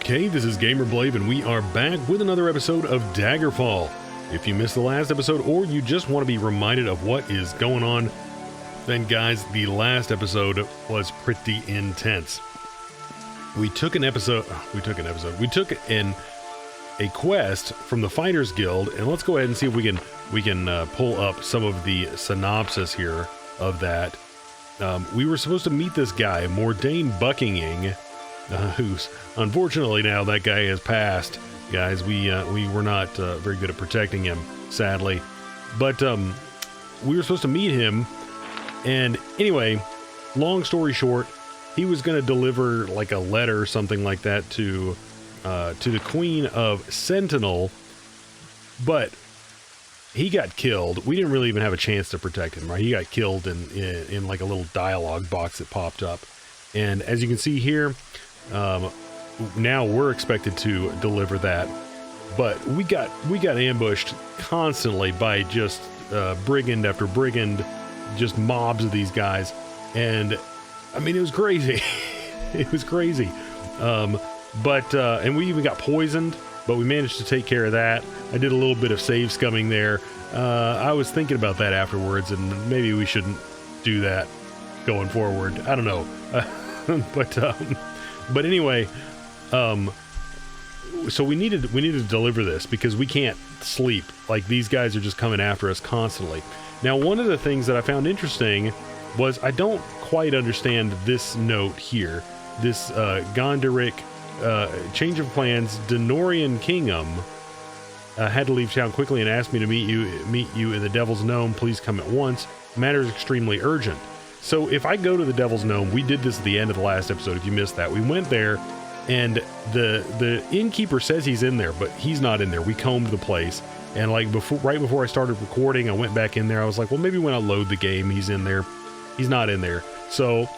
Okay, this is Gamerblade, and we are back with another episode of Daggerfall. If you missed the last episode, or you just want to be reminded of what is going on, then guys, the last episode was pretty intense. We took a quest from the Fighters Guild, and let's go ahead and see if we can pull up some of the synopsis here of that. We were supposed to meet this guy, Mordain Buckingham, who's unfortunately now that guy has passed. Guys, we were not very good at protecting him, sadly. But we were supposed to meet him, and anyway, long story short, he was going to deliver like a letter or something like that to the Queen of Sentinel, but he got killed. We didn't really even have a chance to protect him, right? He got killed in like a little dialogue box that popped up, and as you can see here, now we're expected to deliver that, but we got ambushed constantly by just brigand after brigand, just mobs of these guys, and I mean, it was crazy. It was crazy. And we even got poisoned, but we managed to take care of that. I did a little bit of save scumming there. I was thinking about that afterwards, and maybe we shouldn't do that going forward. I don't know. But anyway, so we needed to deliver this because we can't sleep. Like, these guys are just coming after us constantly. Now, one of the things that I found interesting was I don't quite understand this note here. This Gondoric change of plans. Denorian Kingham had to leave town quickly and asked me to meet you in the Devil's Gnome. Please come at once. Matter is extremely urgent. So if I go to the Devil's Gnome, we did this at the end of the last episode. If you missed that, we went there, and the innkeeper says he's in there, but he's not in there. We combed the place, and like right before I started recording, I went back in there. I was like, well, maybe when I load the game, he's in there. He's not in there. So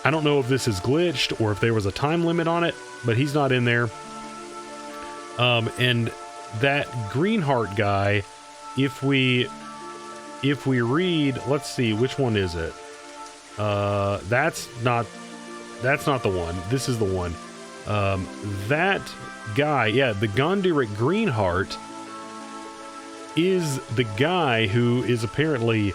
I don't know if this is glitched or if there was a time limit on it, but he's not in there. And that Greenheart guy, if we read, let's see, which one is it? That's not the one. This is the one. That guy, yeah, the Gondoric Greenheart is the guy who is apparently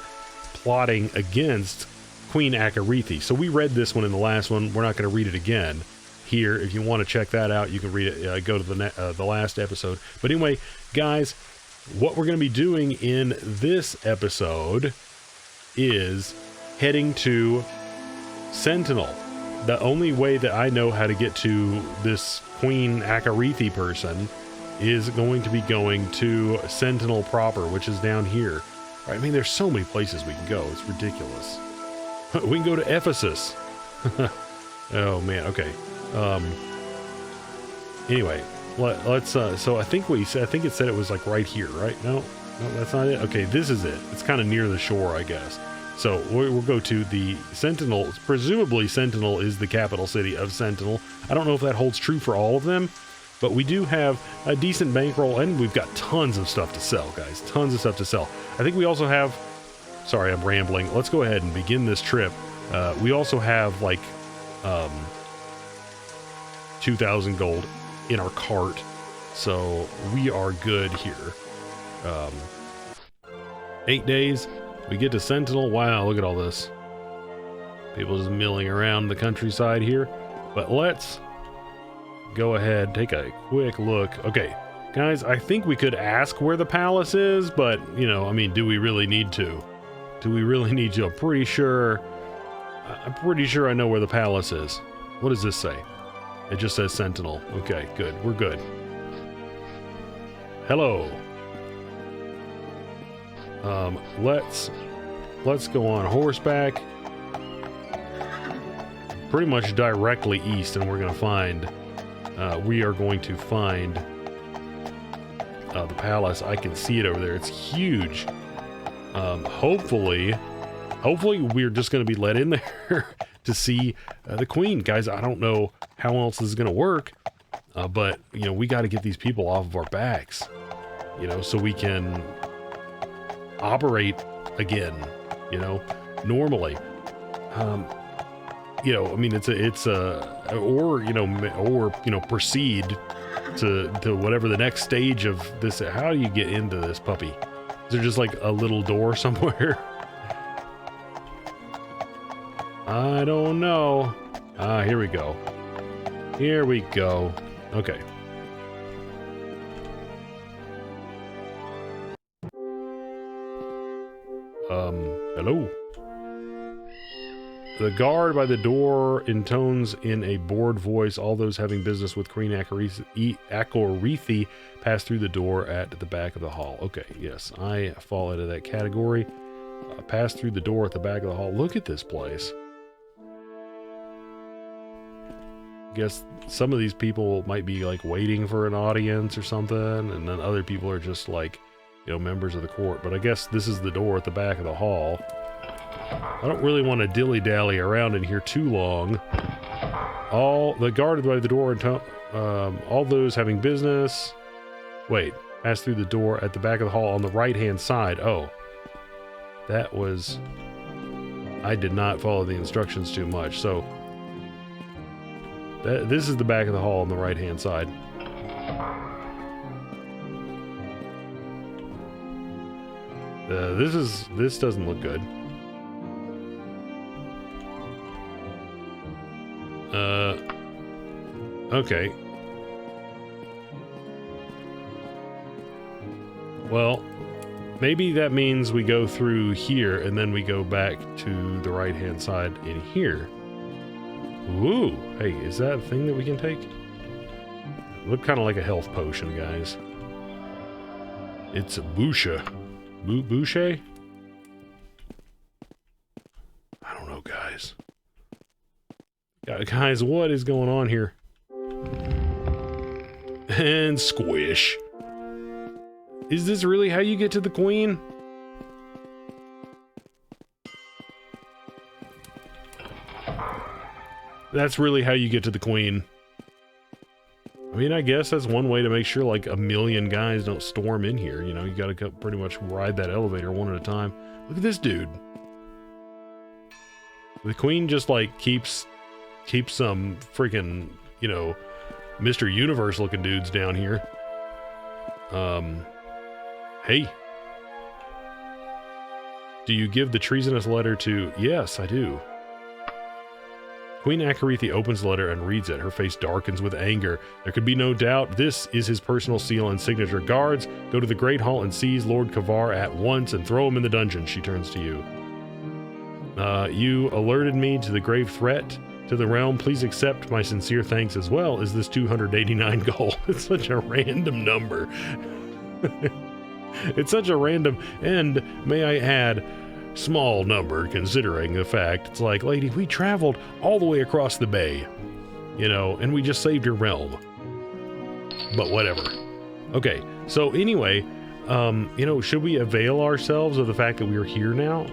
plotting against Queen Akarethi. So we read this one in the last one. We're not going to read it again here. If you want to check that out, you can read it. Go to the last episode. But anyway, guys, what we're going to be doing in this episode is heading to Sentinel. The only way that I know how to get to this Queen Akarethi person is going to be going to Sentinel proper, which is down here. I mean, there's so many places we can go. It's ridiculous. We can go to Ephesus. Oh man. Okay. Anyway, let's. So I think it said it was like right here, right? No, that's not it. Okay, this is it. It's kind of near the shore, I guess. So we'll go to the Sentinel. Presumably, Sentinel is the capital city of Sentinel. I don't know if that holds true for all of them, but we do have a decent bankroll, and we've got tons of stuff to sell, guys. Tons of stuff to sell. I think we also have. Sorry, I'm rambling. Let's go ahead and begin this trip. We also have like 2,000 gold in our cart, so we are good here. 8 days, we get to Sentinel. Wow, look at all this. People just milling around the countryside here. But let's go ahead, take a quick look. Okay, guys, I think we could ask where the palace is, but, you know, I mean, do we really need to? Do we really need to? I'm pretty sure I know where the palace is. What does this say? It just says Sentinel. Okay, good. We're good. Hello. Let's go on horseback. Pretty much directly east, and we are going to find the palace. I can see it over there. It's huge. Hopefully we're just going to be let in there to see the queen. Guys, I don't know how else this is going to work, but, you know, we got to get these people off of our backs, you know, so we can operate again, you know, normally. You know, I mean, it's or proceed to whatever the next stage of this. How do you get into this puppy? Is there just like a little door somewhere? I don't know. Here we go. Here we go. Okay. Hello. The guard by the door intones in a bored voice, all those having business with Queen Akorethi pass through the door at the back of the hall. Okay, yes, I fall into that category. Pass through the door at the back of the hall. Look at this place. Guess some of these people might be like waiting for an audience or something, and then other people are just like, members of the court. But I guess this is the door at the back of the hall. I don't really want to dilly-dally around in here too long. All the guarded by the door, all those having business. Wait, pass through the door at the back of the hall on the right-hand side. Oh, that was. I did not follow the instructions too much. So this is the back of the hall on the right-hand side. This doesn't look good. Okay. Well, maybe that means we go through here and then we go back to the right-hand side in here. Ooh, hey, is that a thing that we can take? Look kind of like a health potion, guys. It's a Boucher. Boucher? I don't know, guys. Guys, what is going on here? And squish. Is this really how you get to the queen? That's really how you get to the queen. I mean, I guess that's one way to make sure like a million guys don't storm in here. You gotta pretty much ride that elevator one at a time. Look at this dude. The queen just like keeps some freaking, Mr. Universe looking dudes down here. Hey. Do you give the treasonous letter to... Yes, I do. Queen Akorethi opens the letter and reads it. Her face darkens with anger. There could be no doubt this is his personal seal and signature. Guards, go to the Great Hall and seize Lord Kavar at once and throw him in the dungeon. She turns to you. You alerted me to the grave threat to the realm. Please accept my sincere thanks as well as this 289 gold. It's such a random number. It's such a random, and may I add, small number considering the fact it's like, lady, we traveled all the way across the bay, and we just saved your realm. But whatever. Okay, so anyway, should we avail ourselves of the fact that we're here now?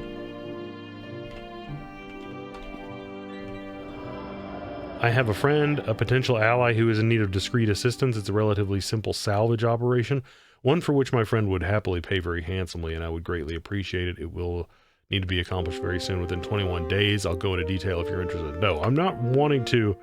I have a friend, a potential ally who is in need of discreet assistance. It's a relatively simple salvage operation, one for which my friend would happily pay very handsomely, and I would greatly appreciate it. It will need to be accomplished very soon, within 21 days. I'll go into detail if you're interested. No, I'm not wanting to...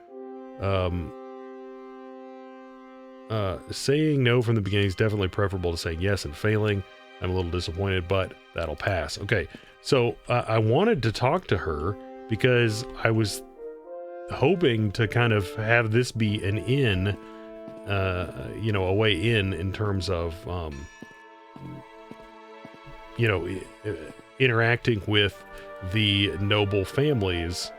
saying no from the beginning is definitely preferable to saying yes and failing. I'm a little disappointed, but that'll pass. Okay, so I wanted to talk to her because I was hoping to kind of have this be an in, a way in terms of, interacting with the noble families,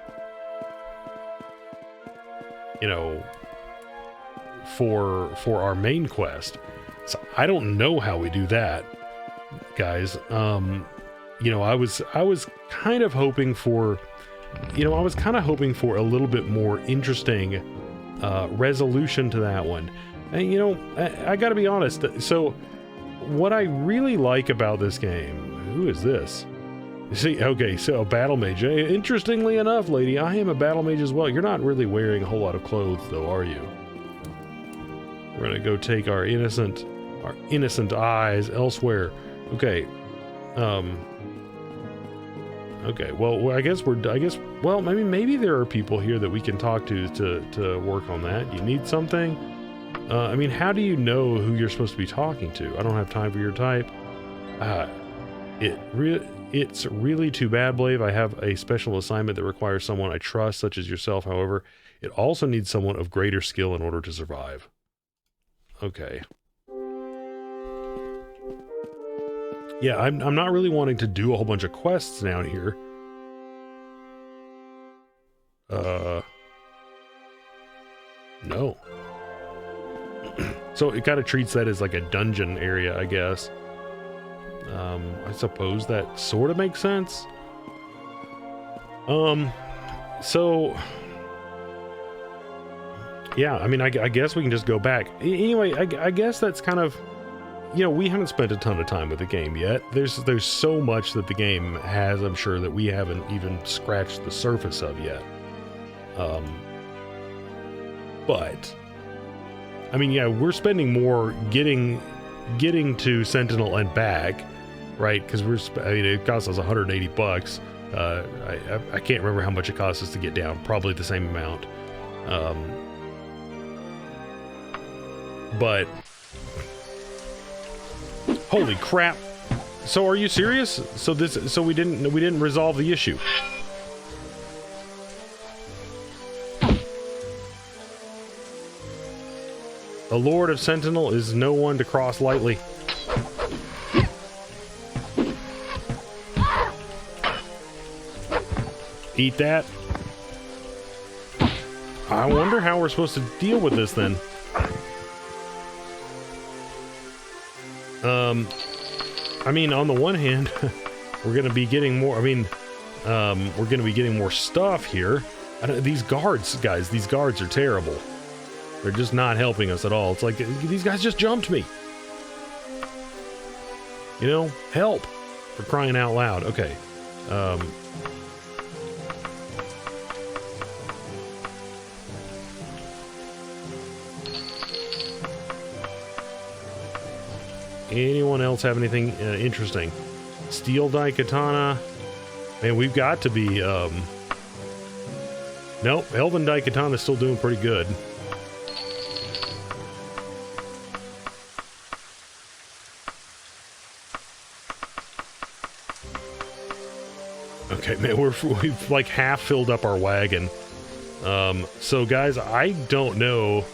for our main quest. So I don't know how we do that, guys. I was kind of hoping for, a little bit more interesting resolution to that one. And, I gotta be honest. So what I really like about this game, who is this? See, okay, so a battle mage. Interestingly enough, lady, I am a battle mage as well. You're not really wearing a whole lot of clothes, though, are you? We're gonna go take our innocent eyes elsewhere. Okay. Okay, well, I guess well, maybe there are people here that we can talk to work on that. You need something? I mean, how do you know who you're supposed to be talking to? I don't have time for your type. It's really too bad, Blave. I have a special assignment that requires someone I trust, such as yourself. However, it also needs someone of greater skill in order to survive. Okay. Yeah, I'm not really wanting to do a whole bunch of quests down here. No. So it kind of treats that as like a dungeon area, I guess. I suppose that sort of makes sense. So... yeah, I mean, I guess we can just go back. Anyway, I guess that's kind of... you know, we haven't spent a ton of time with the game yet. There's so much that the game has, I'm sure, that we haven't even scratched the surface of yet. But I mean, yeah, we're spending more getting to Sentinel and back, right? Because I mean, it costs us 180 bucks. I can't remember how much it costs us to get down. Probably the same amount. But holy crap! So are you serious? So we didn't resolve the issue. The Lord of Sentinel is no one to cross lightly. Eat that. I wonder how we're supposed to deal with this then. I mean, on the one hand, we're going to be getting more, we're going to be getting more stuff here. These guards, guys, these guards are terrible. They're just not helping us at all. It's like, these guys just jumped me. You know, help, for crying out loud. Okay. Anyone else have anything interesting? Steel Daikatana. Man, we've got to be, nope, Elven Daikatana is still doing pretty good. Okay, man, we've like half filled up our wagon. So guys, I don't know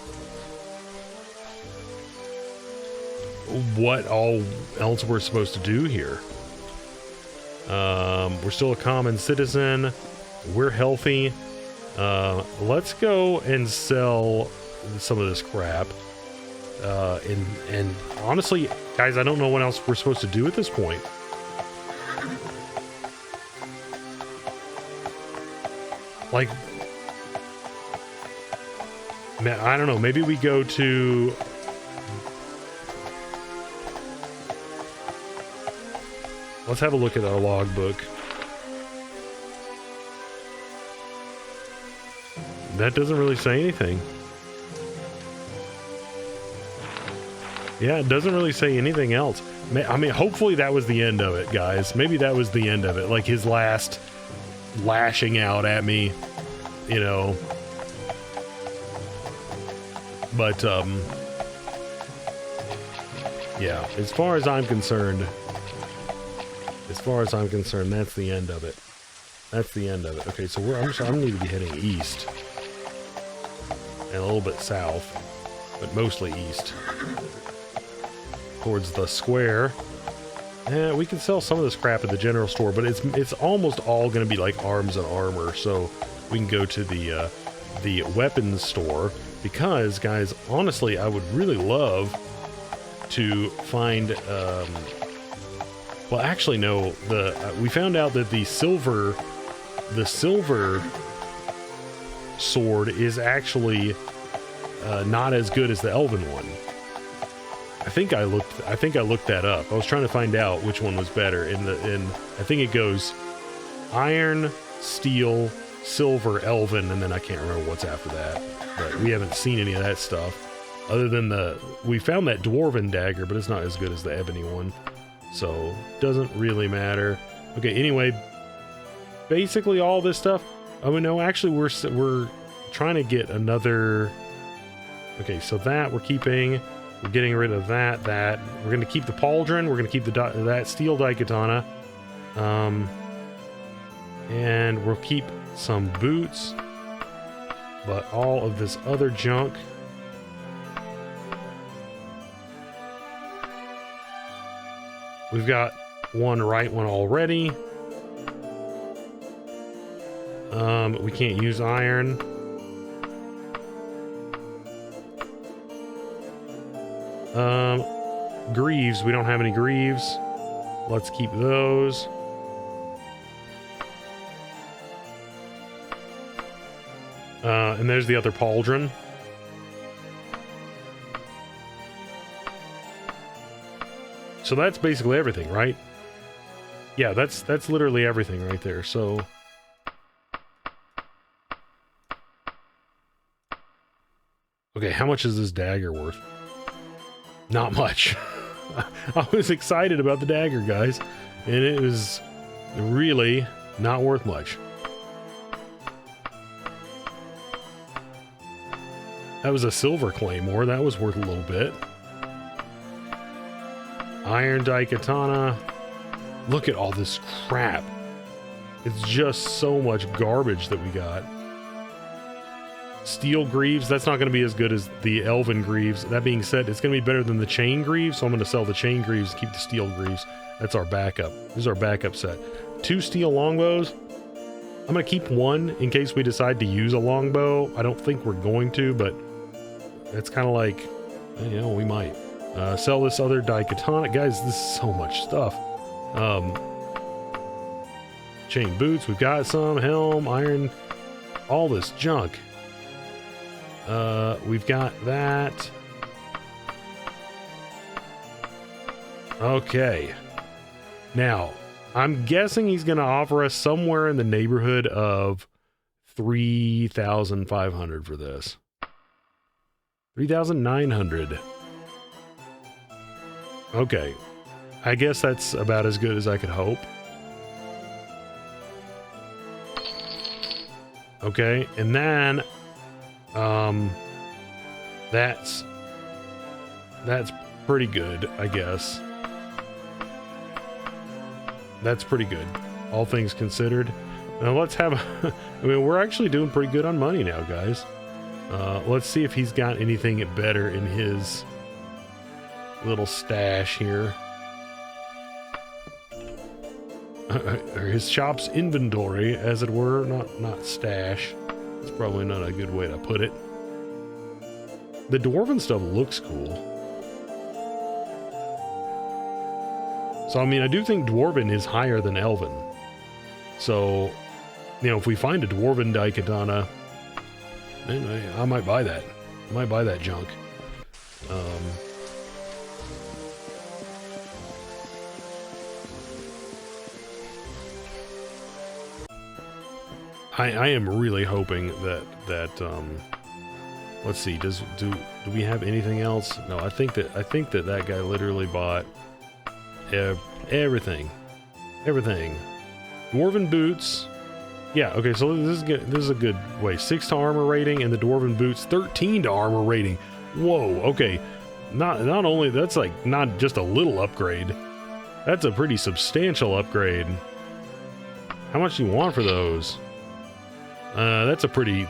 what all else we're supposed to do here. We're still a common citizen. We're healthy. Let's go and sell some of this crap. And honestly, guys, I don't know what else we're supposed to do at this point. Like, man, I don't know. Maybe we go to... let's have a look at our logbook. That doesn't really say anything. Yeah, it doesn't really say anything else. I mean, hopefully that was the end of it, guys. Maybe that was the end of it. Like his last lashing out at me, you know. But, yeah, as far as I'm concerned, that's the end of it. That's the end of it. Okay, so I'm going to be heading east. And a little bit south, but mostly east. Towards the square. We can sell some of this crap at the general store, but it's almost all going to be like arms and armor, so we can go to the weapons store, because, guys, honestly, I would really love to find... well, actually, no. We found out that the silver sword is actually not as good as the elven one. I think I looked that up. I was trying to find out which one was better. And I think it goes iron, steel, silver, elven, and then I can't remember what's after that. But we haven't seen any of that stuff. Other than we found that dwarven dagger, but it's not as good as the ebony one. So, doesn't really matter. Okay, anyway, basically all this stuff. Oh no, actually we're trying to get another. Okay, so that we're keeping. We're getting rid of that. We're going to keep the pauldron. We're going to keep that steel daikatana. And we'll keep some boots. But all of this other junk. We've got one right one already. We can't use iron. Greaves, we don't have any greaves. Let's keep those. And there's the other pauldron. So that's basically everything, right? Yeah, that's literally everything right there. So okay, how much is this dagger worth? Not much. I was excited about the dagger, guys, and it was really not worth much. That was a silver claymore. That was worth a little bit. Iron daikatana. Look at all this crap. It's just so much garbage that we got. Steel greaves, that's not going to be as good as the elven greaves. That being said, it's going to be better than the chain greaves, so I'm going to sell the chain greaves and keep the steel greaves. That's our backup. This is our backup set. 2 steel longbows. I'm going to keep one in case we decide to use a longbow. I don't think we're going to, but it's kind of like, you know, we might. Sell this other daikatana. Guys, this is so much stuff. Chain boots, we've got some. Helm, iron, all this junk. We've got that. Okay. Now, I'm guessing he's going to offer us somewhere in the neighborhood of 3,500 for this. 3,900. Okay. I guess that's about as good as I could hope. Okay, and then that's pretty good, I guess. That's pretty good, all things considered. Now let's have I mean, we're actually doing pretty good on money now, guys. Let's see if he's got anything better in his little stash here. Or his shop's inventory, as it were, not stash. It's probably not a good way to put it. The dwarven stuff looks cool. So, I mean, I do think dwarven is higher than elven. So, you know, if we find a dwarven daikatana, then I might buy that. I might buy that junk. I am really hoping that let's see, do we have anything else? No, I think that guy literally bought everything. Dwarven boots. Yeah, okay, so this is a good way. 6 to armor rating, and the dwarven boots 13 to armor rating. Whoa, okay. Not only that's like not just a little upgrade. That's a pretty substantial upgrade. How much do you want for those? That's a pretty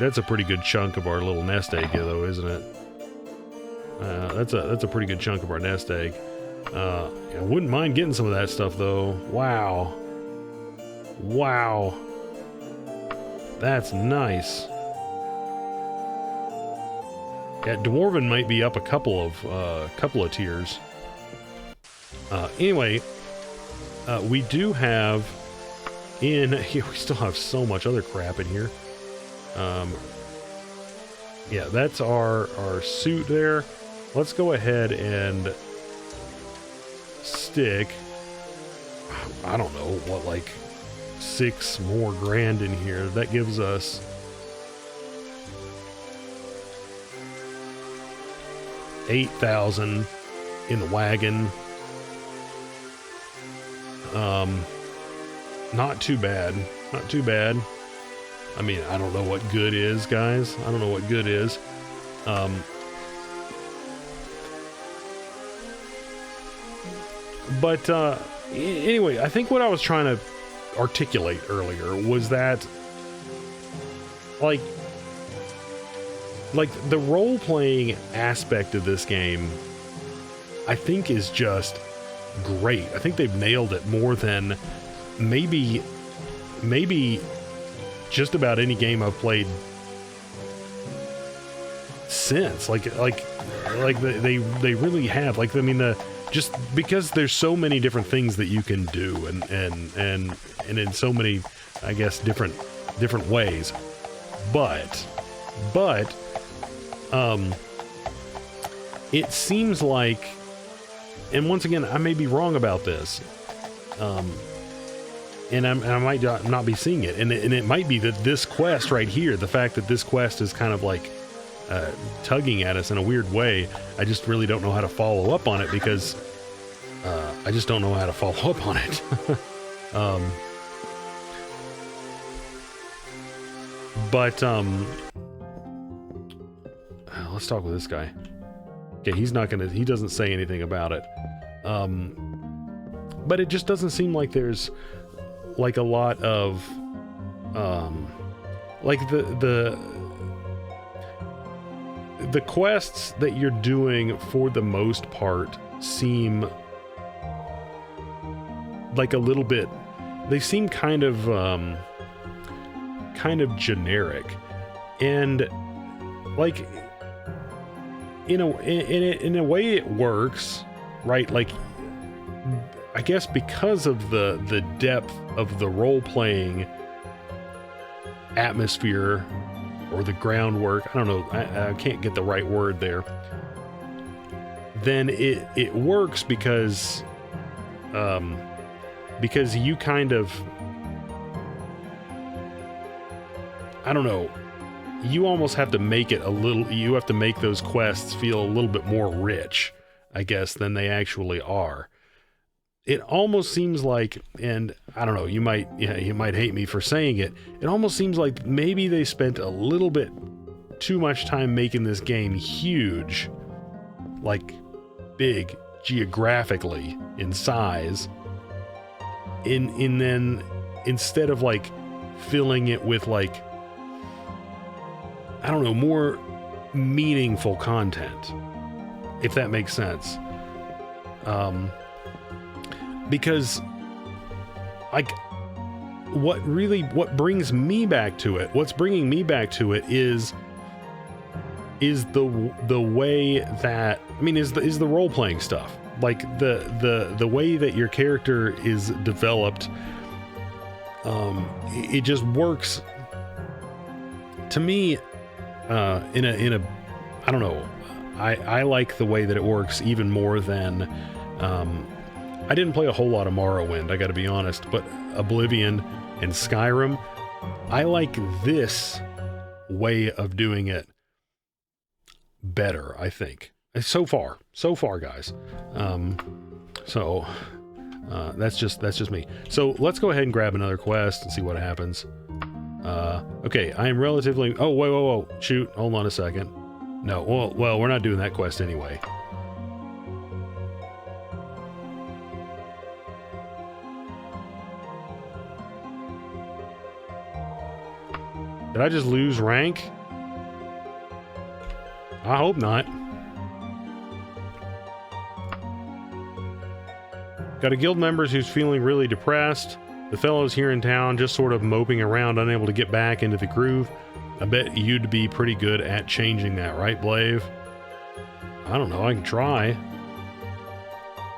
good chunk of our little nest egg, though, isn't it? That's a pretty good chunk of our nest egg. I wouldn't mind getting some of that stuff, though. Wow, that's nice. Yeah, dwarven might be up a couple of tiers. Anyway, we do have in here. We still have so much other crap in here. Yeah, that's our suit there. Let's go ahead and stick, I don't know, what, like 6 more grand in here. That gives us $8,000 in the wagon. Not too bad. Not too bad. I mean, I don't know what good is, guys. I don't know what good is. But anyway, I think what I was trying to articulate earlier was that, like the role-playing aspect of this game, I think is just great. I think they've nailed it more than maybe just about any game I've played since. Like they really have. Like, I mean, just because there's so many different things that you can do, and in so many, I guess, different ways. But it seems like, and once again, I may be wrong about this, and I might not be seeing it, and it might be that this quest right here, the fact that this quest is kind of like tugging at us in a weird way, I just really don't know how to follow up on it, because I just don't know how to follow up on it. Let's talk with this guy. Okay, he doesn't say anything about it. But it just doesn't seem like there's like a lot of like the quests that you're doing for the most part seem like a little bit, they seem kind of generic, and like in a way it works, right? Like, I guess because of the depth of the role-playing atmosphere or the groundwork, I don't know, I can't get the right word there, then it works because you kind of, I don't know, you almost have to make it a little, you have to make those quests feel a little bit more rich, I guess, than they actually are. It almost seems like, and I don't know, you might hate me for saying it, it almost seems like maybe they spent a little bit too much time making this game huge, like big geographically in size, in then instead of like filling it with like, I don't know, more meaningful content, if that makes sense. Because like what's bringing me back to it is the way that, I mean, is the role-playing stuff. Like the way that your character is developed, it just works to me in a I don't know, I like the way that it works even more than I didn't play a whole lot of Morrowind, I gotta be honest, but Oblivion and Skyrim, I like this way of doing it better, I think. So far, guys. That's just me. So let's go ahead and grab another quest and see what happens. Okay, I am relatively... Oh, whoa. Shoot, hold on a second. No, well, we're not doing that quest anyway. Did I just lose rank? I hope not. Got a guild member who's feeling really depressed. The fellows here in town just sort of moping around, unable to get back into the groove. I bet you'd be pretty good at changing that, right, Blave? I don't know, I can try.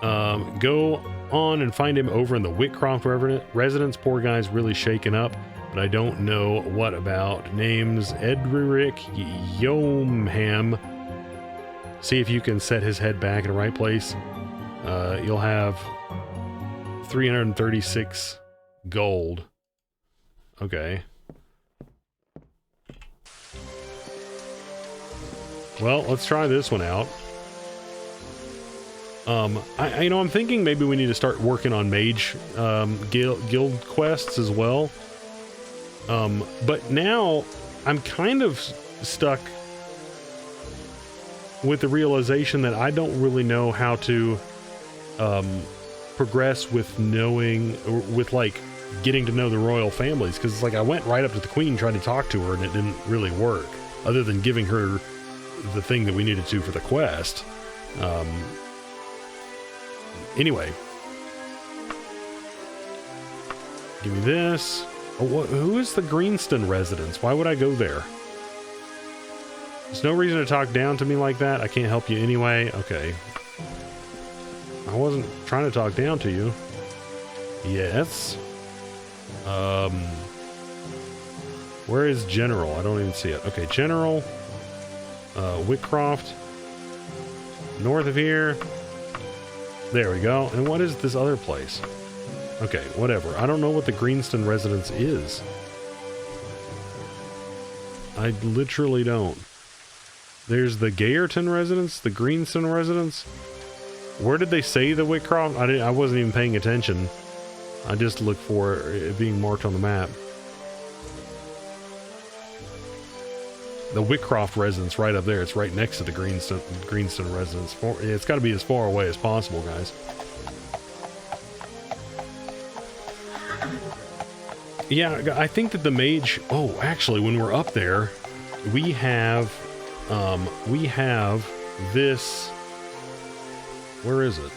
Go on and find him over in the Whitcroft residence. Poor guy's really shaken up, but I don't know what about. Name's Edric Yomham. See if you can set his head back in the right place. You'll have 336 gold. Okay. Well, let's try this one out. I'm thinking maybe we need to start working on mage guild quests as well. But now I'm kind of stuck with the realization that I don't really know how to progress with knowing, or with like getting to know the royal families, because it's like I went right up to the queen, tried to talk to her, and it didn't really work, other than giving her the thing that we needed to for the quest. Anyway, give me this. Oh, who is the Greenston Residence? Why would I go there? There's no reason to talk down to me like that. I can't help you anyway. Okay. I wasn't trying to talk down to you. Yes. Where is General? I don't even see it. Okay, General. Whitcroft. North of here. There we go. And what is this other place? Okay, whatever. I don't know what the Greenston Residence is. I literally don't. There's the Gayerton Residence, the Greenston Residence. Where did they say the Whitcroft? I wasn't even paying attention. I just looked for it being marked on the map. The Whitcroft Residence right up there. It's right next to the Greenston Residence. It's got to be as far away as possible, guys. Yeah, I think that the mage... Oh, actually, when we're up there, we have this... Where is it?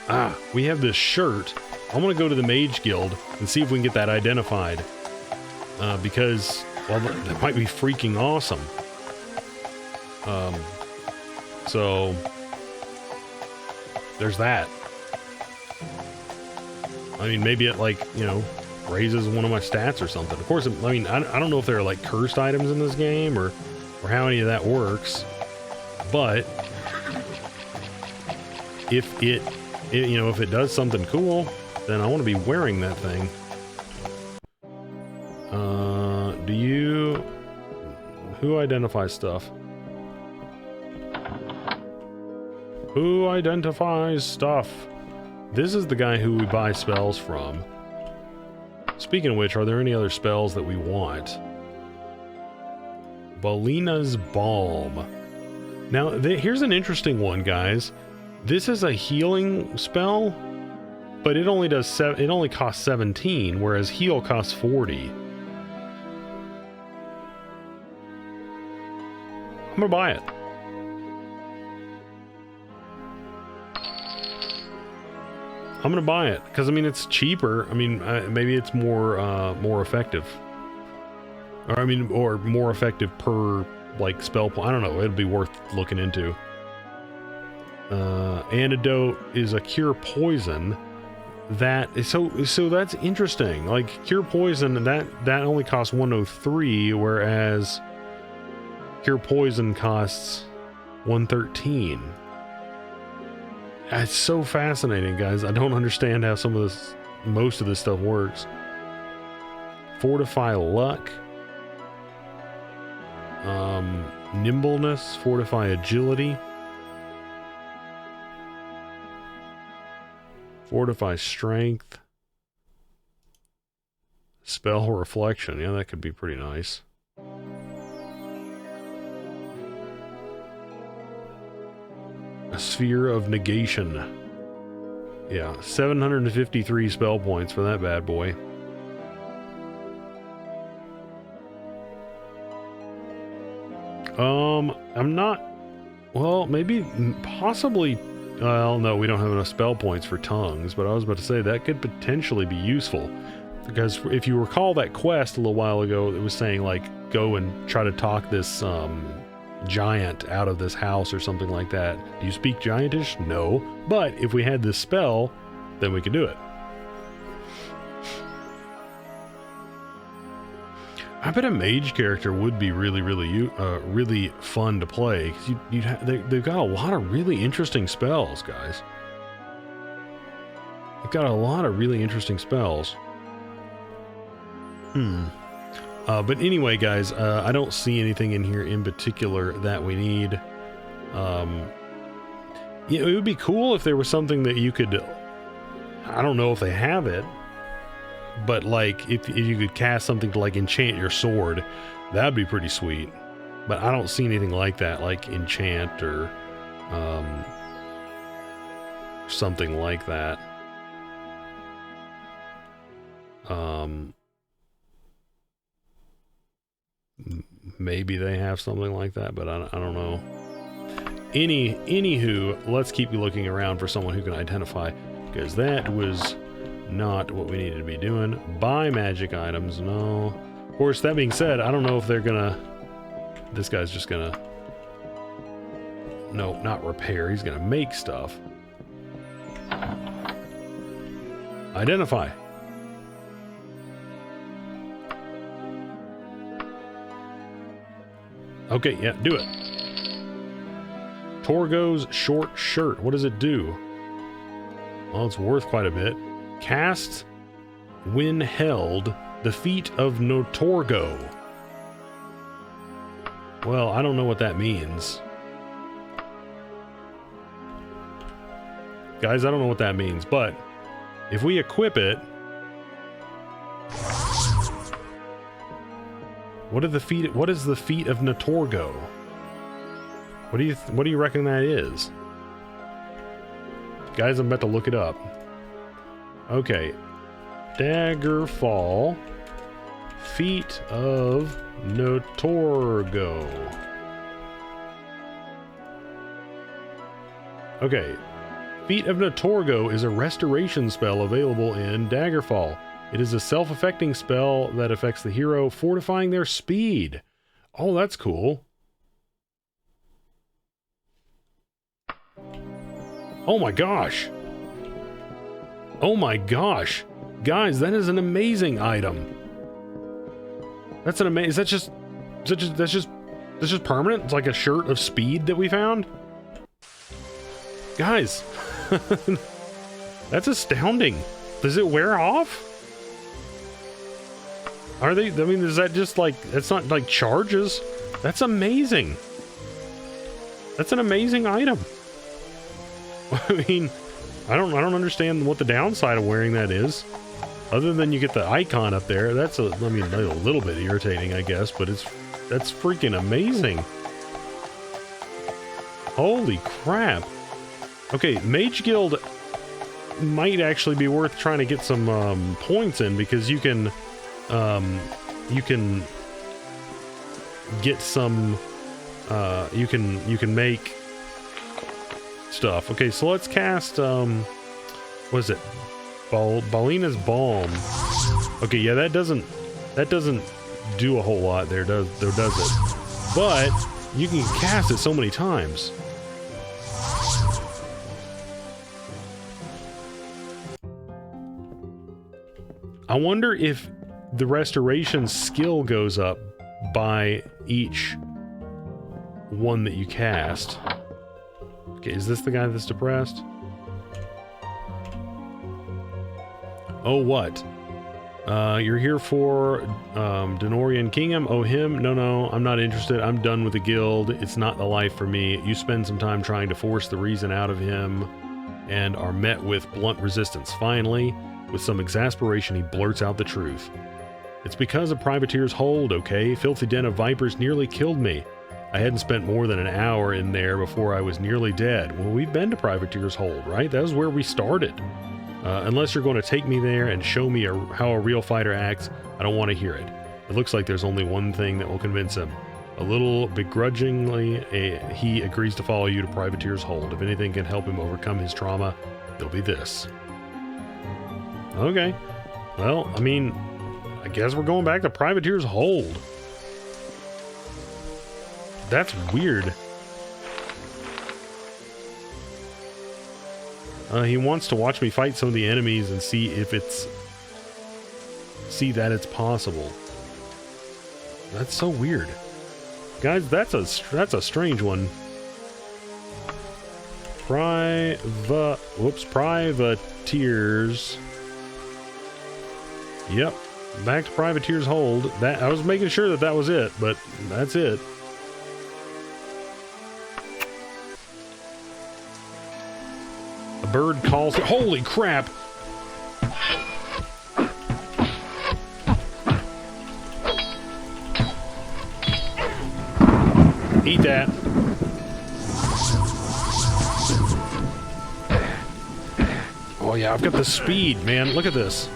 Ah, we have this shirt. I'm going to go to the Mage Guild and see if we can get that identified. Because, well, that might be freaking awesome. So, there's that. I mean, maybe it, like, you know, raises one of my stats or something. Of course, I mean, I don't know if there are, like, cursed items in this game or how any of that works. But if it, you know, if it does something cool, then I want to be wearing that thing. Who identifies stuff? Who identifies stuff? This is the guy who we buy spells from. Speaking of which, are there any other spells that we want? Balina's Balm. Now, here's an interesting one, guys. This is a healing spell, but it only does it only costs 17, whereas heal costs 40. I'm gonna buy it. I'm gonna buy it because I mean it's cheaper. I mean maybe it's more effective, or I mean, or more effective per like spell point. I don't know. It'll be worth looking into. Antidote is a cure poison. That is so that's interesting. Like cure poison, that only costs 103, whereas cure poison costs 113. It's so fascinating, guys. I don't understand how most of this stuff works. Fortify luck. Nimbleness, fortify agility. Fortify strength. Spell reflection. Yeah, that could be pretty nice. A sphere of negation. Yeah, 753 spell points for that bad boy. I'm not... Well, maybe... Possibly... Well, no, we don't have enough spell points for tongues, but I was about to say that could potentially be useful. Because if you recall that quest a little while ago, it was saying, like, go and try to talk this, giant out of this house or something like that. Do you speak Giantish? No. But if we had this spell, then we could do it. I bet a mage character would be really fun to play. 'Cause they've got a lot of really interesting spells, guys. They've got a lot of really interesting spells. But anyway, guys, I don't see anything in here in particular that we need. You know, it would be cool if there was something that you could... I don't know if they have it, But like, if you could cast something to like enchant your sword, that'd be pretty sweet. But I don't see anything like that, like enchant or something like that. Maybe they have something like that, but I don't know. Anywho, let's keep looking around for someone who can identify, because that was not what we needed to be doing. Buy magic items, no. Of course, that being said, I don't know if they're gonna... This guy's just gonna... No, not repair. He's gonna make stuff. Identify. Okay, yeah, do it. Torgo's short shirt. What does it do? Well, it's worth quite a bit. Cast when held the feet of Notorgo. Well, I don't know what that means. Guys, I don't know what that means, but if we equip it... What is the feet of Notorgo? What do you reckon that is? Guys, I'm about to look it up. Okay. Daggerfall. Feet of Notorgo. Okay. Feet of Notorgo is a restoration spell available in Daggerfall. It is a self-affecting spell that affects the hero, fortifying their speed. Oh, that's cool. Oh my gosh. Oh my gosh. Guys, that is an amazing item. That's an amazing... That's just permanent? It's like a shirt of speed that we found? Guys. That's astounding. Does it wear off? Are they... I mean, is that just like... It's not like charges? That's amazing. That's an amazing item. I mean, I don't understand what the downside of wearing that is. Other than you get the icon up there. That's a little bit irritating, I guess, but that's freaking amazing. Holy crap. Okay, Mage Guild might actually be worth trying to get some points in, because you can get some you can make stuff. Okay, so let's cast what is it? Balina's Balm. Okay, yeah, that doesn't do a whole lot there, does it? But you can cast it so many times. I wonder if the restoration skill goes up by each one that you cast. Okay, is this the guy that's depressed? Oh, what? You're here for Denorian Kingham? Oh, him? No, I'm not interested. I'm done with the guild. It's not the life for me. You spend some time trying to force the reason out of him and are met with blunt resistance. Finally, with some exasperation, he blurts out the truth. It's because of Privateer's Hold, okay? Filthy den of vipers nearly killed me. I hadn't spent more than an hour in there before I was nearly dead. Well, we've been to Privateer's Hold, right? That was where we started. Unless you're going to take me there and show me how a real fighter acts, I don't want to hear it. It looks like there's only one thing that will convince him. A little begrudgingly, he agrees to follow you to Privateer's Hold. If anything can help him overcome his trauma, it'll be this. Okay. Well, I mean, I guess we're going back to Privateer's Hold. That's weird. He wants to watch me fight some of the enemies and see that it's possible. That's so weird. Guys, that's a strange one. Privateers. Yep. Back to Privateer's Hold. That I was making sure that was it, but that's it. A bird calls. Holy crap! that. Oh yeah, I've got the speed, man. Look at this.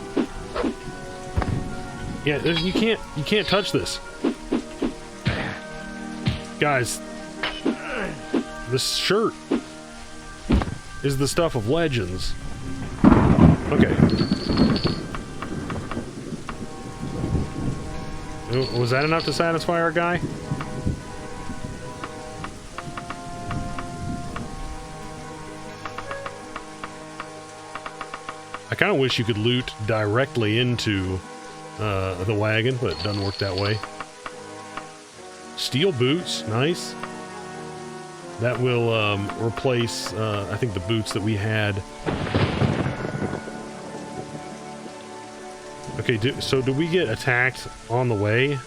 Yeah, you can't touch this. Guys, this shirt is the stuff of legends. Okay. Was that enough to satisfy our guy? I kind of wish you could loot directly into the wagon, but it doesn't work that way. Steel boots, nice. That will replace, I think, the boots that we had. Okay, so do we get attacked on the way?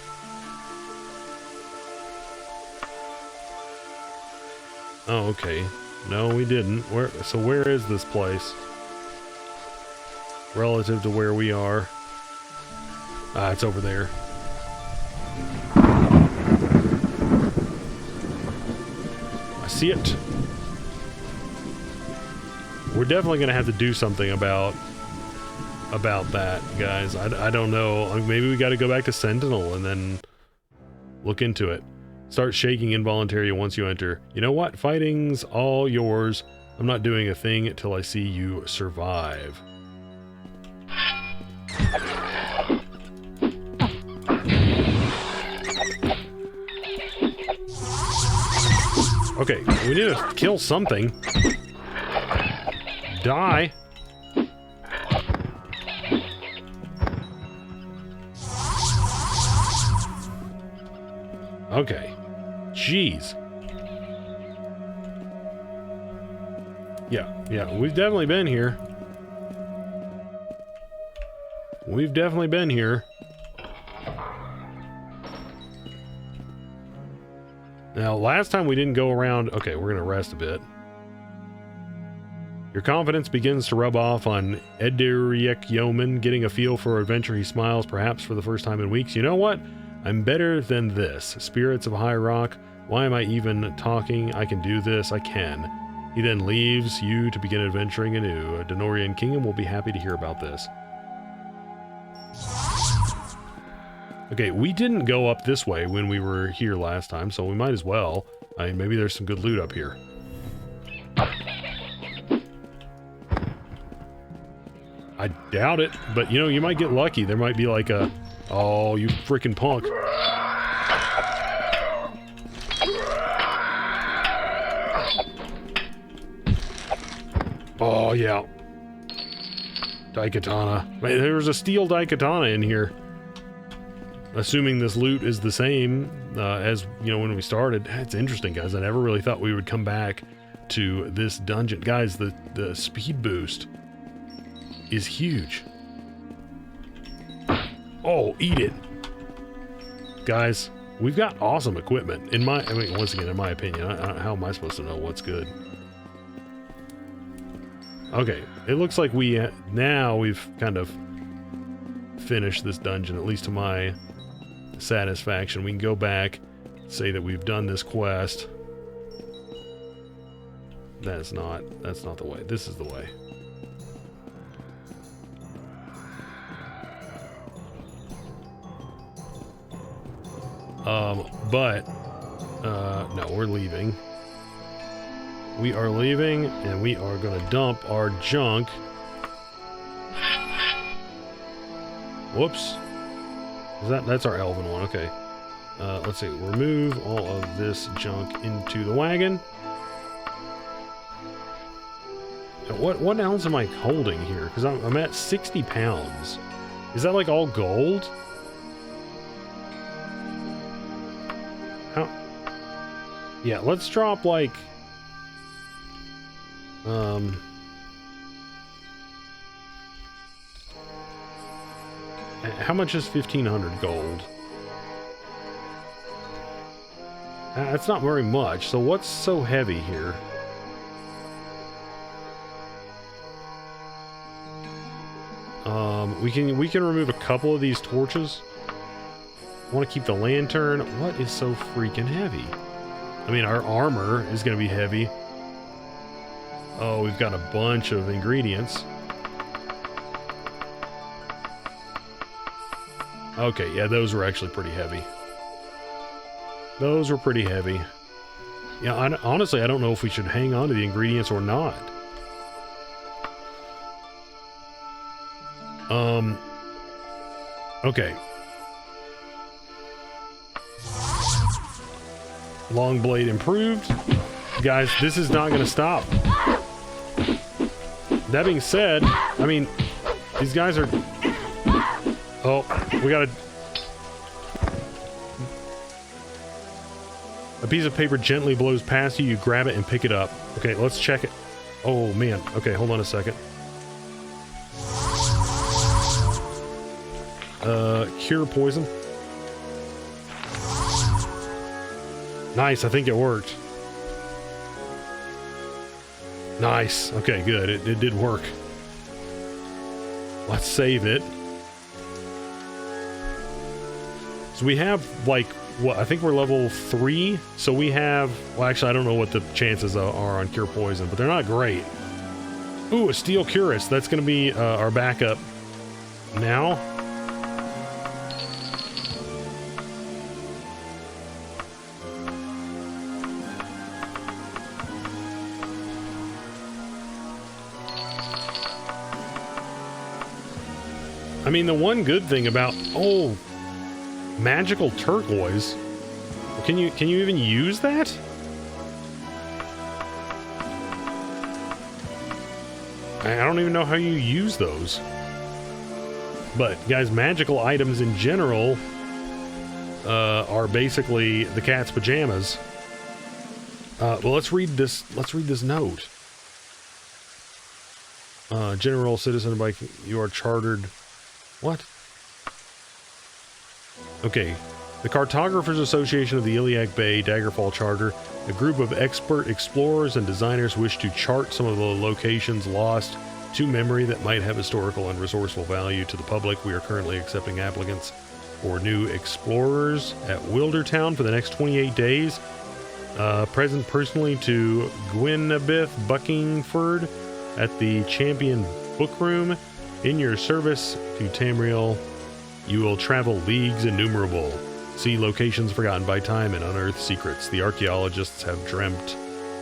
Oh, okay. No, we didn't. So where is this place? Relative to where we are. Ah, it's over there. I see it. We're definitely going to have to do something about that, guys. I don't know. Maybe we got to go back to Sentinel and then look into it. Start shaking involuntarily once you enter. You know what? Fighting's all yours. I'm not doing a thing until I see you survive. Okay, we need to kill something. Die. Okay. Jeez. Yeah, we've definitely been here. We've definitely been here. Now, last time we didn't go around... Okay, we're gonna rest a bit. Your confidence begins to rub off on Ederiek Yeoman, getting a feel for adventure. He smiles, perhaps for the first time in weeks. You know what? I'm better than this. Spirits of High Rock. Why am I even talking? I can do this. I can. He then leaves you to begin adventuring anew. A Denorian Kingdom will be happy to hear about this. Okay, we didn't go up this way when we were here last time, so we might as well. I mean, maybe there's some good loot up here. I doubt it, but you know, you might get lucky. There might be like a... Oh, you freaking punk. Oh, yeah. Daikatana. Man, there was a steel Daikatana in here. Assuming this loot is the same as, you know, when we started. It's interesting, guys. I never really thought we would come back to this dungeon. Guys, the speed boost is huge. Oh, eat it. Guys, we've got awesome equipment. Once again, in my opinion, how am I supposed to know what's good? Okay, it looks like now we've kind of finished this dungeon, at least to my satisfaction. We can go back, say that we've done this quest. That's not the way. This is the way. No, we're leaving. We are leaving, and we are gonna dump our junk. Whoops. That's our elven one, okay. Let's see, remove all of this junk into the wagon. What else am I holding here? Because I'm at 60 pounds. Is that like all gold? How? Yeah, let's drop like... How much is 1,500 gold? That's not very much. So what's so heavy here? We can remove a couple of these torches. I want to keep the lantern. What is so freaking heavy? I mean, our armor is going to be heavy. Oh, we've got a bunch of ingredients. Okay, yeah, those were actually pretty heavy. Those were pretty heavy. Yeah, honestly, I don't know if we should hang on to the ingredients or not. Okay. Long blade improved. Guys, this is not going to stop. That being said, I mean, these guys are... Oh, we got a piece of paper gently blows past you. You grab it and pick it up. Okay, let's check it. Oh, man. Okay, hold on a second. Cure poison. Nice, I think it worked. Nice. Okay, good. It did work. Let's save it. So we have, like, what? I think we're level 3. So we have... Well, actually, I don't know what the chances are on cure poison, but they're not great. Ooh, a steel cuirass. That's going to be our backup now. I mean, the one good thing about... Oh, magical turquoise. Can you even use that? I don't even know how you use those. But, guys, magical items in general are basically the cat's pajamas. Well, let's read this note. General citizen by... You are chartered... What? Okay. The Cartographers Association of the Iliac Bay Daggerfall Charter, a group of expert explorers and designers wish to chart some of the locations lost to memory that might have historical and resourceful value to the public. We are currently accepting applicants for new explorers at Wildertown for the next 28 days. Present personally to Gwynabith Buckingford at the Champion Book Room. In your service to Tamriel, you will travel leagues innumerable, see locations forgotten by time, and unearth secrets the archaeologists have dreamt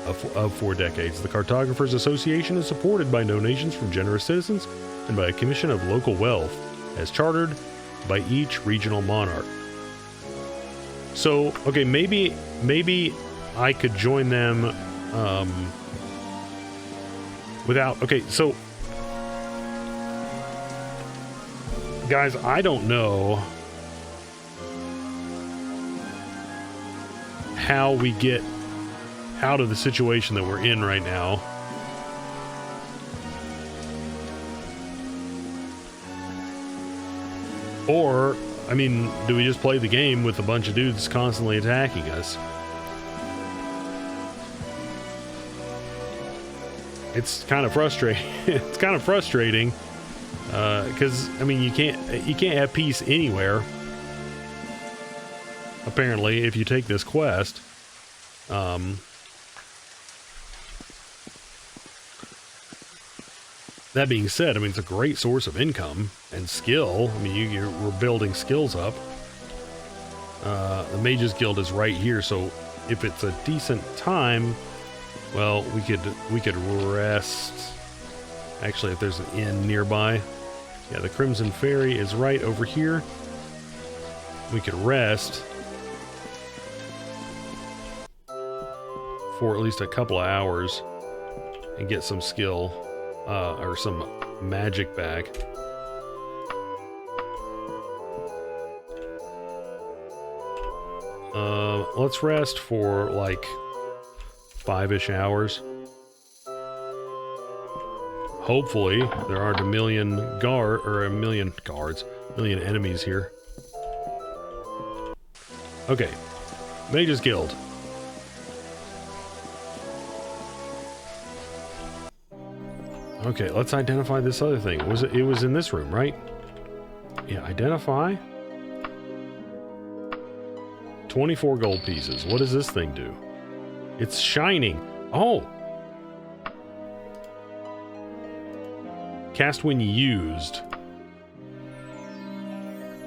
of for decades. The Cartographers Association is supported by donations from generous citizens and by a commission of local wealth, as chartered by each regional monarch. So, okay, maybe I could join them without... Okay, so... Guys, I don't know how we get out of the situation that we're in right now. Or, I mean, do we just play the game with a bunch of dudes constantly attacking us? It's kind of frustrating. It's kind of frustrating. Because I mean, you can't have peace anywhere. Apparently, if you take this quest, that being said, I mean, it's a great source of income and skill. I mean, we're building skills up. The Mage's Guild is right here, so if it's a decent time, well, we could rest. Actually, if there's an inn nearby. Yeah, the Crimson Ferry is right over here. We could rest for at least a couple of hours and get some skill or some magic back. Let's rest for like 5-ish hours. Hopefully, there aren't a million enemies here. Okay, Mage's Guild. Okay, let's identify this other thing. It was in this room, right? Yeah, identify. 24 gold pieces. What does this thing do? It's shining. Oh. Cast when used.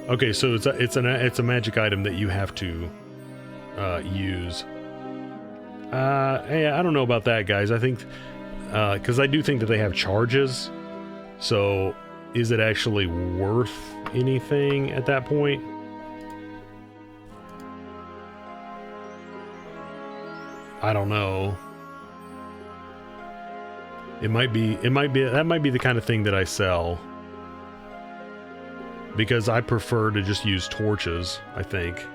Okay, so it's a magic item that you have to use. Hey, I don't know about that, guys. I think because I do think that they have charges. So is it actually worth anything at that point? I don't know. That might be the kind of thing that I sell. Because I prefer to just use torches, I think.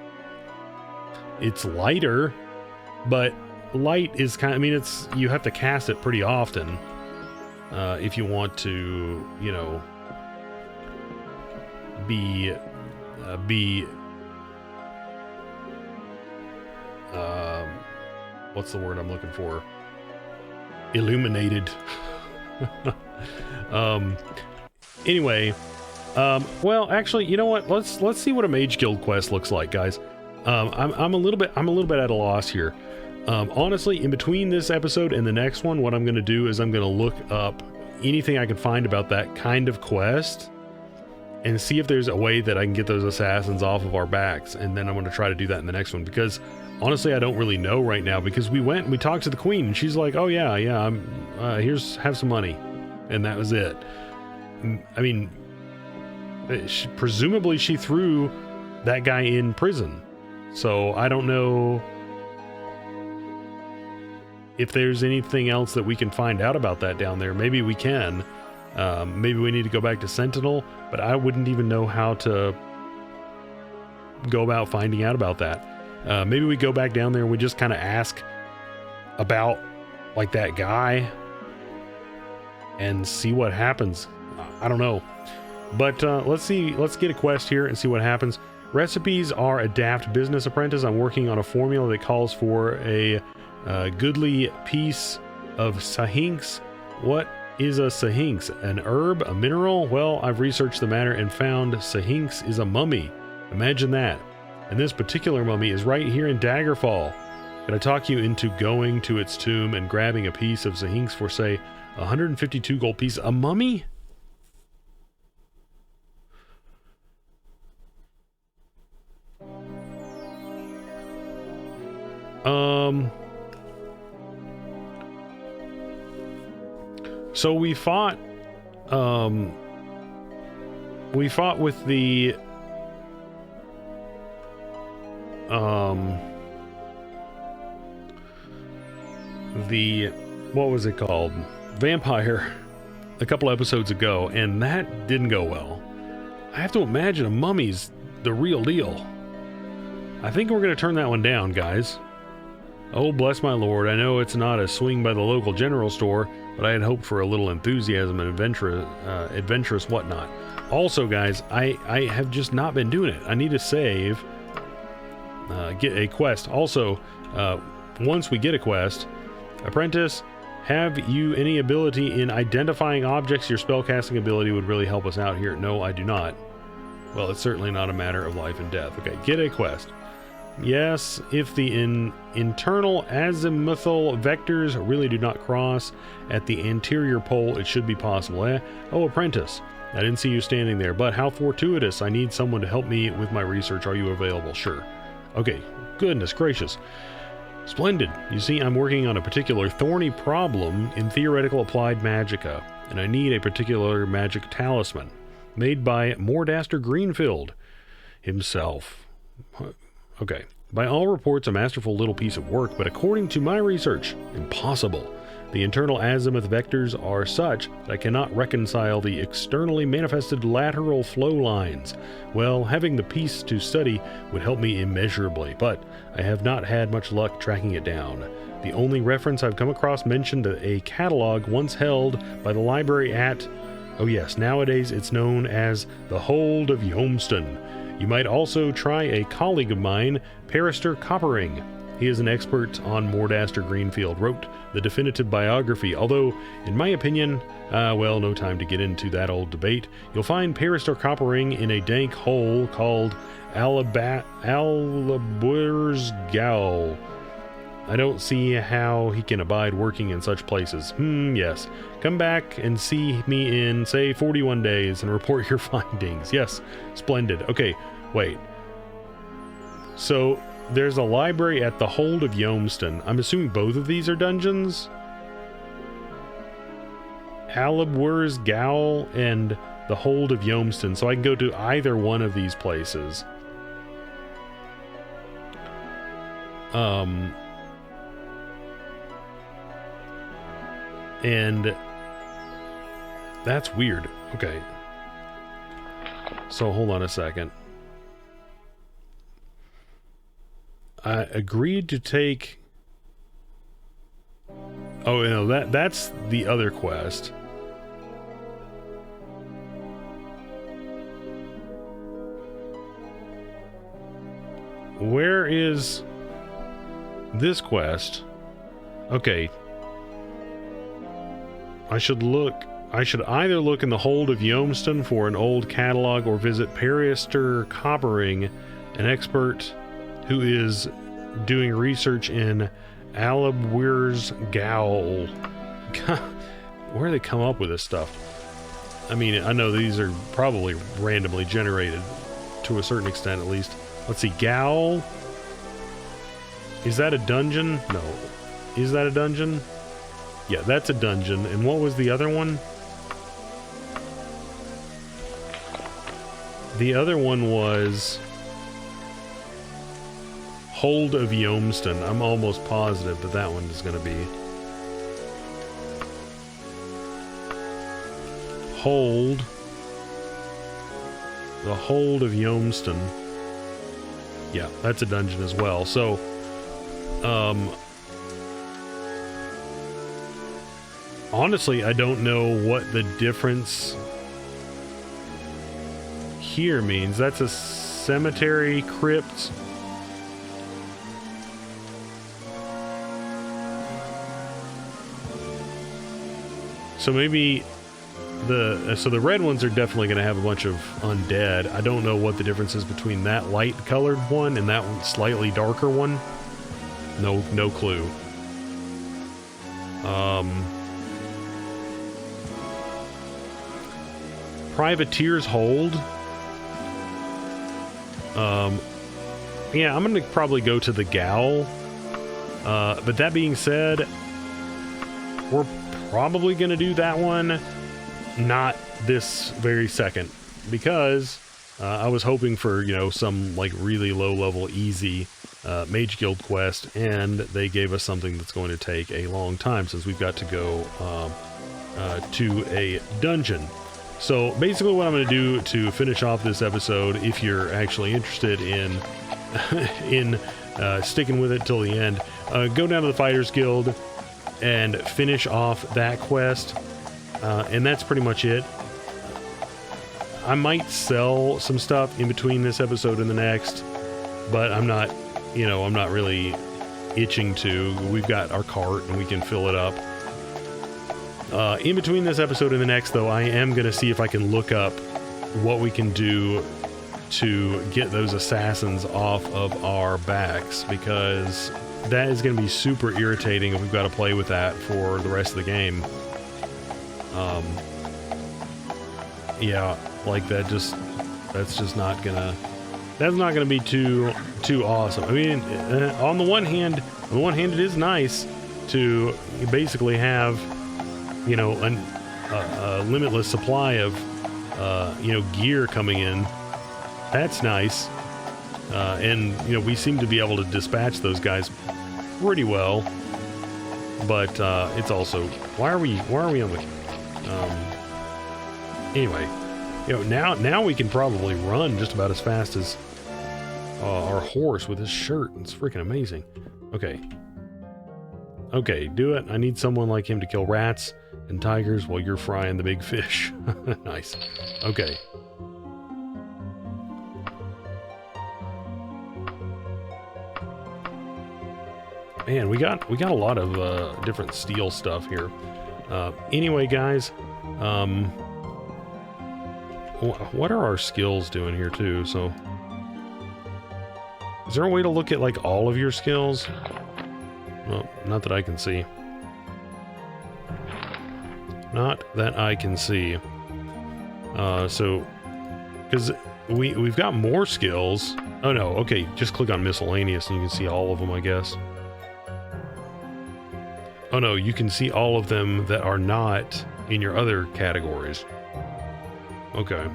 It's lighter, but light is kind of, I mean, it's, you have to cast it pretty often. If you want to, you know, be what's the word I'm looking for? Illuminated. Anyway, well, actually, you know what? Let's see what a Mage Guild quest looks like, guys. I'm a little bit at a loss here. Honestly, in between this episode and the next one, what I'm going to do is I'm going to look up anything I can find about that kind of quest and see if there's a way that I can get those assassins off of our backs. And then I'm going to try to do that in the next one, because honestly, I don't really know right now, because we went and we talked to the queen and she's like, oh yeah, have some money. And that was it. I mean, presumably she threw that guy in prison. So I don't know if there's anything else that we can find out about that down there. Maybe we can. Maybe we need to go back to Sentinel, but I wouldn't even know how to go about finding out about that. Maybe we go back down there and we just kind of ask about like that guy and see what happens. I don't know. But let's get a quest here and see what happens. Recipes are adapt business apprentice. I'm working on a formula that calls for a goodly piece of sahinx. What is a sahinx? An herb? A mineral? Well, I've researched the matter and found sahinx is a mummy. Imagine that. And this particular mummy is right here in Daggerfall. Can I talk you into going to its tomb and grabbing a piece of sahinx for, say, 152 gold piece? A mummy? So we fought with the what was it called? Vampire a couple episodes ago, and that didn't go well. I have to imagine a mummy's the real deal. I think we're going to turn that one down, guys. Oh, bless my lord, I know it's not a swing by the local general store, but I had hoped for a little enthusiasm and adventurous whatnot. Also, guys, I have just not been doing it. I need to save, get a quest. Also, once we get a quest, apprentice, have you any ability in identifying objects? Your spellcasting ability would really help us out here. No, I do not. Well, it's certainly not a matter of life and death. Okay, get a quest. Yes, if the internal azimuthal vectors really do not cross at the anterior pole, it should be possible. Oh, apprentice, I didn't see you standing there, but how fortuitous. I need someone to help me with my research. Are you available? Sure. Okay, goodness gracious. Splendid. You see, I'm working on a particular thorny problem in theoretical applied magicka, and I need a particular magic talisman made by Mordaster Greenfield himself. Okay. By all reports, a masterful little piece of work, but according to my research, impossible. The internal azimuth vectors are such that I cannot reconcile the externally manifested lateral flow lines. Well, having the piece to study would help me immeasurably, but I have not had much luck tracking it down. The only reference I've come across mentioned a catalog once held by the library at, oh yes, nowadays it's known as the Hold of Yomston. You might also try a colleague of mine, Perister Coppering. He is an expert on Mordaster Greenfield, wrote the definitive biography, although, in my opinion, well, no time to get into that old debate. You'll find Perister Coppering in a dank hole called Alabursgal. I don't see how he can abide working in such places. Yes. Come back and see me in, say, 41 days and report your findings. Yes, splendid. Okay, wait. So, there's a library at the Hold of Yomston. I'm assuming both of these are dungeons? Alabwer's Gowl and the Hold of Yomston. So I can go to either one of these places. And that's weird. Okay. So hold on a second. I agreed to take... Oh, no, that's the other quest. Where is this quest? Okay. I should either look in the Hold of Yomston for an old catalog or visit Perister Coppering, an expert who is doing research in Alabwer's Gowl. Where do they come up with this stuff? I mean, I know these are probably randomly generated to a certain extent, at least. Let's see, Gowl. Is that a dungeon? No. Is that a dungeon? Yeah, that's a dungeon. And what was the other one? The other one was Hold of Yomston. I'm almost positive that that one is going to be Hold. The Hold of Yomston. Yeah, that's a dungeon as well. So, honestly, I don't know what the difference here means. That's a cemetery crypt. So maybe the red ones are definitely going to have a bunch of undead. I don't know what the difference is between that light colored one and that one slightly darker one. No clue. Privateer's Hold. Yeah, I'm gonna probably go to the Gowl. But that being said, we're probably gonna do that one not this very second, because I was hoping for, you know, some like really low level easy Mage Guild quest, and they gave us something that's going to take a long time since we've got to go to a dungeon. So basically what I'm going to do to finish off this episode, if you're actually interested in sticking with it till the end, go down to the Fighters Guild and finish off that quest, and that's pretty much it. I might sell some stuff in between this episode and the next, but I'm not, you know, I'm not really itching to. We've got our cart and we can fill it up. In between this episode and the next, though, I am going to see if I can look up what we can do to get those assassins off of our backs, because that is going to be super irritating if we've got to play with that for the rest of the game. Yeah, like that's just not gonna, that's not gonna be too awesome. I mean, on the one hand, it is nice to basically have, you know, a limitless supply of, you know, gear coming in. That's nice. And, you know, we seem to be able to dispatch those guys pretty well. But, it's also, why are we on the, anyway, you know, now we can probably run just about as fast as, our horse with his shirt. It's freaking amazing. Okay, do it. I need someone like him to kill rats and tigers while you're frying the big fish. Nice. Okay. Man, we got a lot of different steel stuff here. Anyway, guys, what are our skills doing here too? So, is there a way to look at like all of your skills? Well, not that I can see. Not that I can see. So, because we've got more skills. Oh no, okay, just click on miscellaneous and you can see all of them, I guess. Oh no, you can see all of them that are not in your other categories. Okay.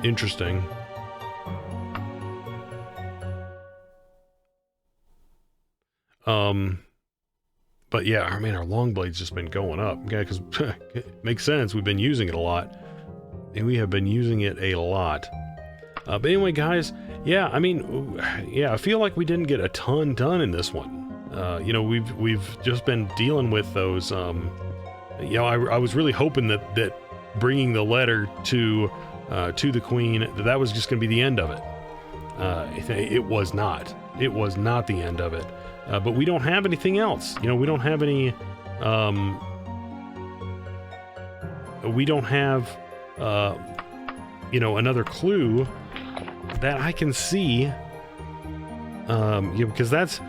Interesting. But yeah, I mean, our long blade's just been going up. Okay, because it makes sense. We've been using it a lot. And we have been using it a lot. But anyway, guys, yeah, I mean, yeah, I feel like we didn't get a ton done in this one. You know, we've just been dealing with those, you know, I was really hoping that bringing the letter to the Queen, that was just going to be the end of it. It was not. It was not the end of it. But we don't have anything else. You know, we don't have any, we don't have, you know, another clue that I can see, yeah, because that's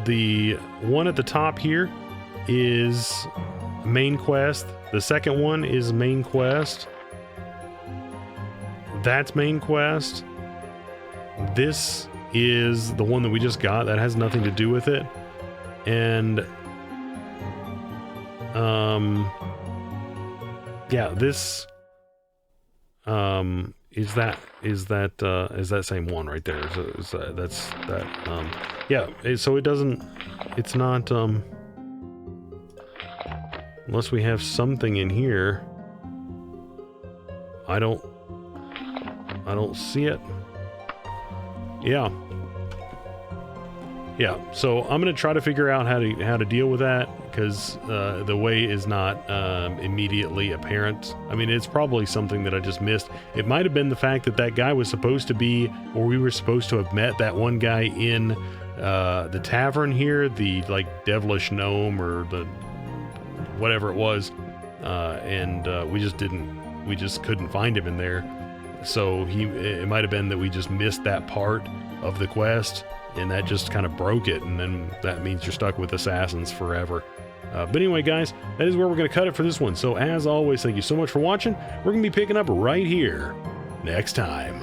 the one at the top here is main quest. The second one is main quest. That's main quest. This is the one that we just got. That has nothing to do with it. And yeah, this is that same one right there. So that's that. Yeah. So it doesn't. It's not. Unless we have something in here. I don't see it. Yeah. Yeah, so I'm going to try to figure out how to deal with that, because the way is not immediately apparent. I mean, it's probably something that I just missed. It might have been the fact that guy was supposed to be, or we were supposed to have met that one guy in the tavern here, the like devilish gnome or the whatever it was, and we just couldn't find him in there. So it might have been that we just missed that part of the quest, and that just kind of broke it, and then that means you're stuck with assassins forever. But anyway, guys, that is where we're going to cut it for this one. So as always, thank you so much for watching. We're going to be picking up right here next time.